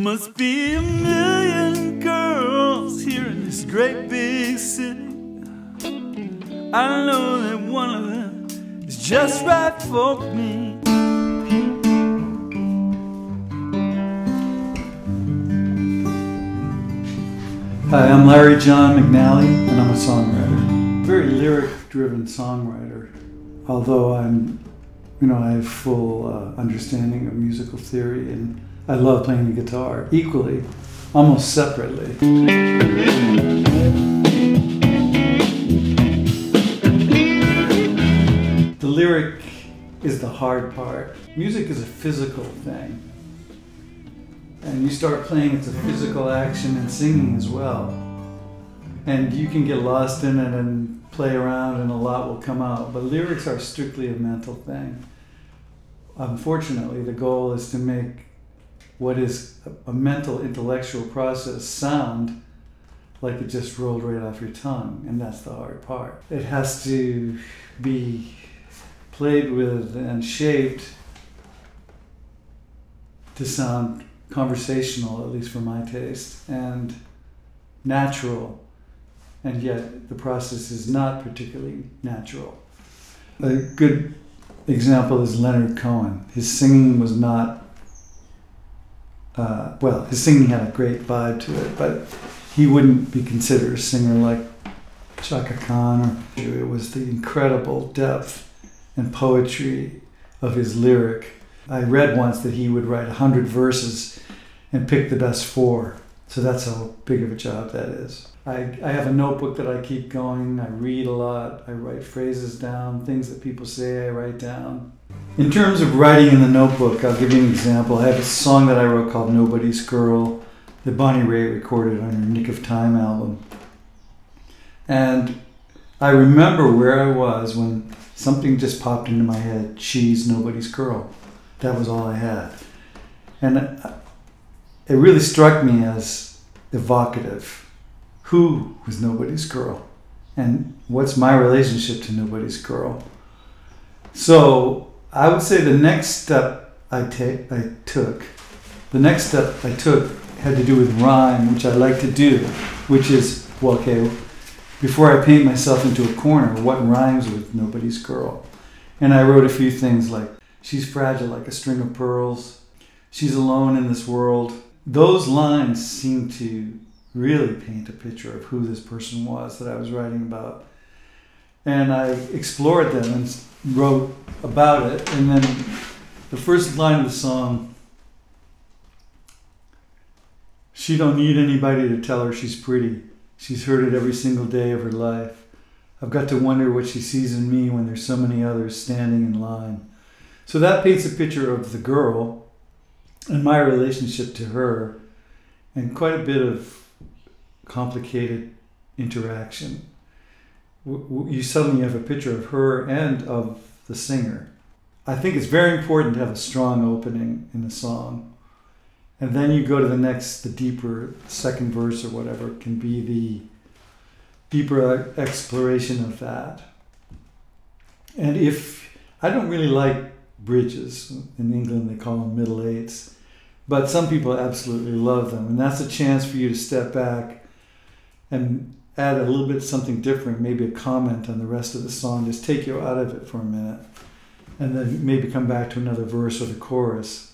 Must be a million girls here in this great big city. I know that one of them is just right for me. Hi, I'm Larry John McNally, and I'm a songwriter. Very lyric-driven songwriter. Although I have full understanding of musical theory, and I love playing the guitar equally, almost separately. The lyric is the hard part. Music is a physical thing. And you start playing, it's a physical action, and singing as well. And you can get lost in it and play around and a lot will come out. But lyrics are strictly a mental thing. Unfortunately, the goal is to make what is a mental, intellectual process sound like it just rolled right off your tongue, and that's the hard part. It has to be played with and shaped to sound conversational, at least for my taste, and natural, and yet the process is not particularly natural. A good example is Leonard Cohen. His singing was not, his singing had a great vibe to it, but he wouldn't be considered a singer like Chaka Khan. It was the incredible depth and poetry of his lyric. I read once that he would write 100 verses and pick the best 4. So that's how big of a job that is. I have a notebook that I keep going. I read a lot. I write phrases down, things that people say I write down. In terms of writing in the notebook, I'll give you an example. I have a song that I wrote called Nobody's Girl that Bonnie Raitt recorded on her Nick of Time album. And I remember where I was when something just popped into my head. She's nobody's girl. That was all I had. And it really struck me as evocative. Who was nobody's girl? And what's my relationship to nobody's girl? So I would say the next step I took had to do with rhyme, which I like to do, which is, well, okay, before I paint myself into a corner, what rhymes with nobody's girl? And I wrote a few things like, she's fragile like a string of pearls, she's alone in this world. Those lines seem to really paint a picture of who this person was that I was writing about. And I explored them and wrote about it. And then the first line of the song, she don't need anybody to tell her she's pretty. She's heard it every single day of her life. I've got to wonder what she sees in me when there's so many others standing in line. So that paints a picture of the girl and my relationship to her, and quite a bit of complicated interaction. You suddenly have a picture of her and of the singer. I think it's very important to have a strong opening in a song. And then you go to the deeper second verse or whatever can be the deeper exploration of that. And I don't really like bridges. In England they call them middle eights. But some people absolutely love them. And that's a chance for you to step back and add a little bit something different, maybe a comment on the rest of the song, just take you out of it for a minute. And then maybe come back to another verse or the chorus.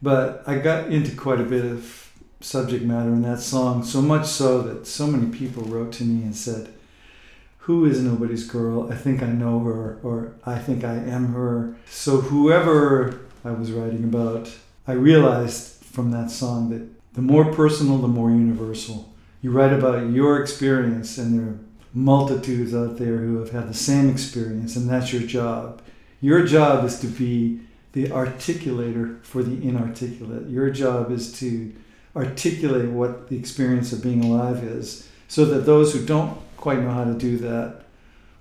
But I got into quite a bit of subject matter in that song, so much so that so many people wrote to me and said, who is nobody's girl? I think I know her, or I think I am her. So whoever I was writing about, I realized from that song that the more personal, the more universal. You write about your experience, and there are multitudes out there who have had the same experience, and that's your job. Your job is to be the articulator for the inarticulate. Your job is to articulate what the experience of being alive is, so that those who don't quite know how to do that,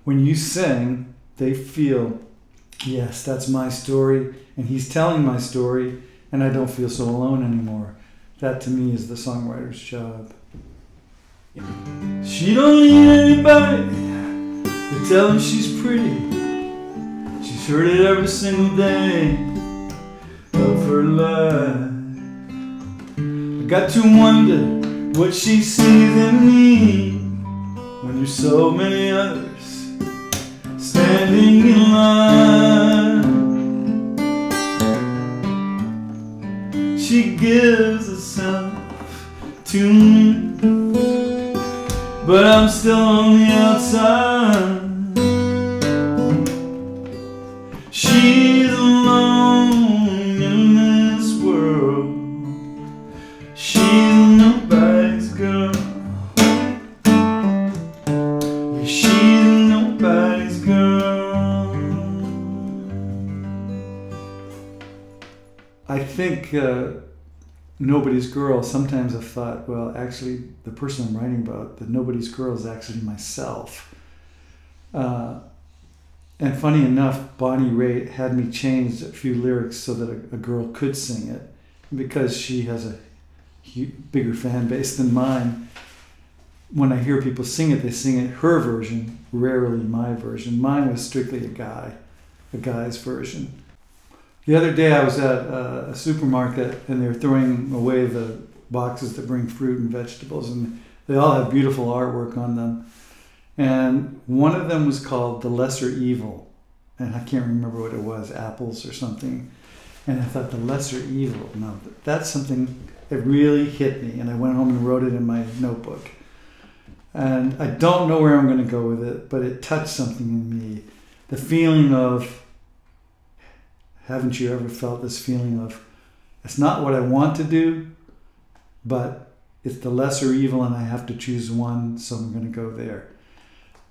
when you sing, they feel, yes, that's my story, and he's telling my story, and I don't feel so alone anymore. That to me is the songwriter's job. She don't need anybody to tell her she's pretty. She's heard it every single day of her life. got to wonder what she sees in me when there's so many others standing in line. She gives herself to me, but I'm still on the outside. She's alone in this world. She's nobody's girl. She's nobody's girl. I think nobody's girl, sometimes I've thought, well, actually, the person I'm writing about, the nobody's girl, is actually myself. And funny enough, Bonnie Raitt had me change a few lyrics so that a girl could sing it, because she has a bigger fan base than mine. When I hear people sing it, they sing it her version, rarely my version. Mine was strictly a guy's version. The other day I was at a supermarket and they were throwing away the boxes that bring fruit and vegetables, and they all have beautiful artwork on them. And one of them was called The Lesser Evil, and I can't remember what it was, apples or something. And I thought, the lesser evil, no, that's something that really hit me, and I went home and wrote it in my notebook. And I don't know where I'm going to go with it, but it touched something in me. The feeling of, haven't you ever felt this feeling of, it's not what I want to do, but it's the lesser evil and I have to choose one, so I'm going to go there.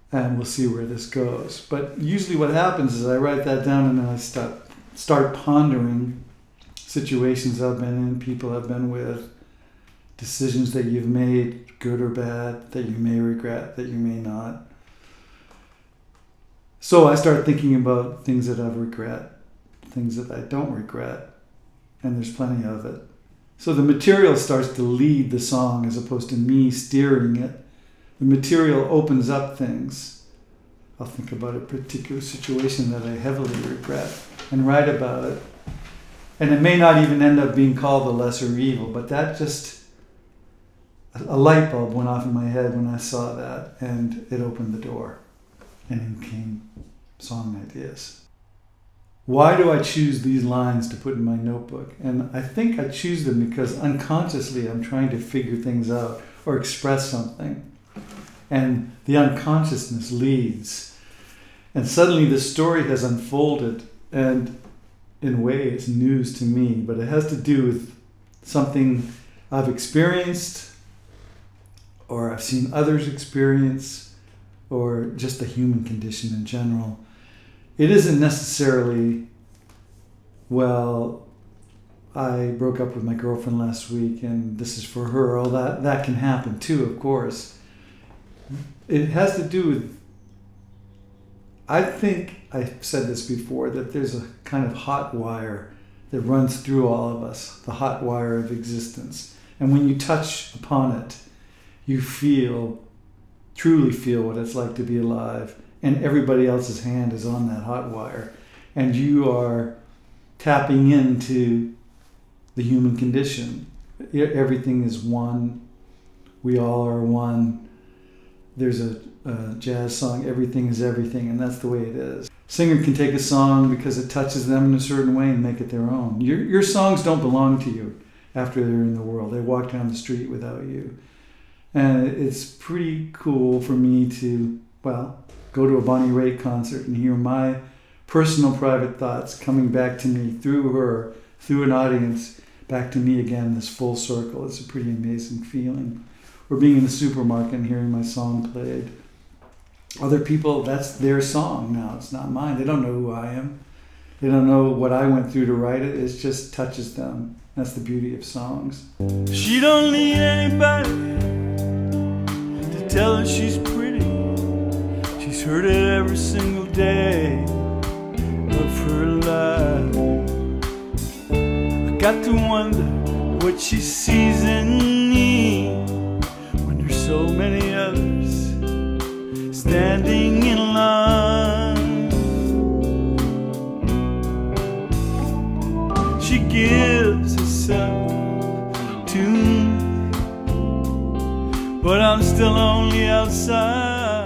And we'll see where this goes. But usually what happens is I write that down and then I start pondering situations I've been in, people I've been with, decisions that you've made, good or bad, that you may regret, that you may not. So I start thinking about things that I regret, things that I don't regret, and there's plenty of it. So the material starts to lead the song as opposed to me steering it. The material opens up things. I'll think about a particular situation that I heavily regret and write about it. And it may not even end up being called The Lesser Evil, but that just, a light bulb went off in my head when I saw that, and it opened the door. And in came song ideas. Why do I choose these lines to put in my notebook? And I think I choose them because unconsciously I'm trying to figure things out or express something. And the unconsciousness leads. And suddenly the story has unfolded, and in a way it's news to me, but it has to do with something I've experienced, or I've seen others experience, or just the human condition in general. It isn't necessarily, well, I broke up with my girlfriend last week and this is for her. All that can happen too, of course. It has to do with, I think I've said this before, that there's a kind of hot wire that runs through all of us, the hot wire of existence. And when you touch upon it, you truly feel what it's like to be alive. And everybody else's hand is on that hot wire. And you are tapping into the human condition. Everything is one. We all are one. There's a jazz song, everything is everything, and that's the way it is. Singer can take a song because it touches them in a certain way and make it their own. Your songs don't belong to you after they're in the world. They walk down the street without you. And it's pretty cool for me to, well, go to a Bonnie Raitt concert and hear my personal private thoughts coming back to me through her, through an audience, back to me again, this full circle. It's a pretty amazing feeling. Or being in the supermarket and hearing my song played. Other people, that's their song now. It's not mine. They don't know who I am. They don't know what I went through to write it. It just touches them. That's the beauty of songs. She don't need anybody to tell her she's pretty. She's heard it every single day of her life. I got to wonder what she sees in me when there's so many others standing in line. She gives herself to me, but I'm still only outside.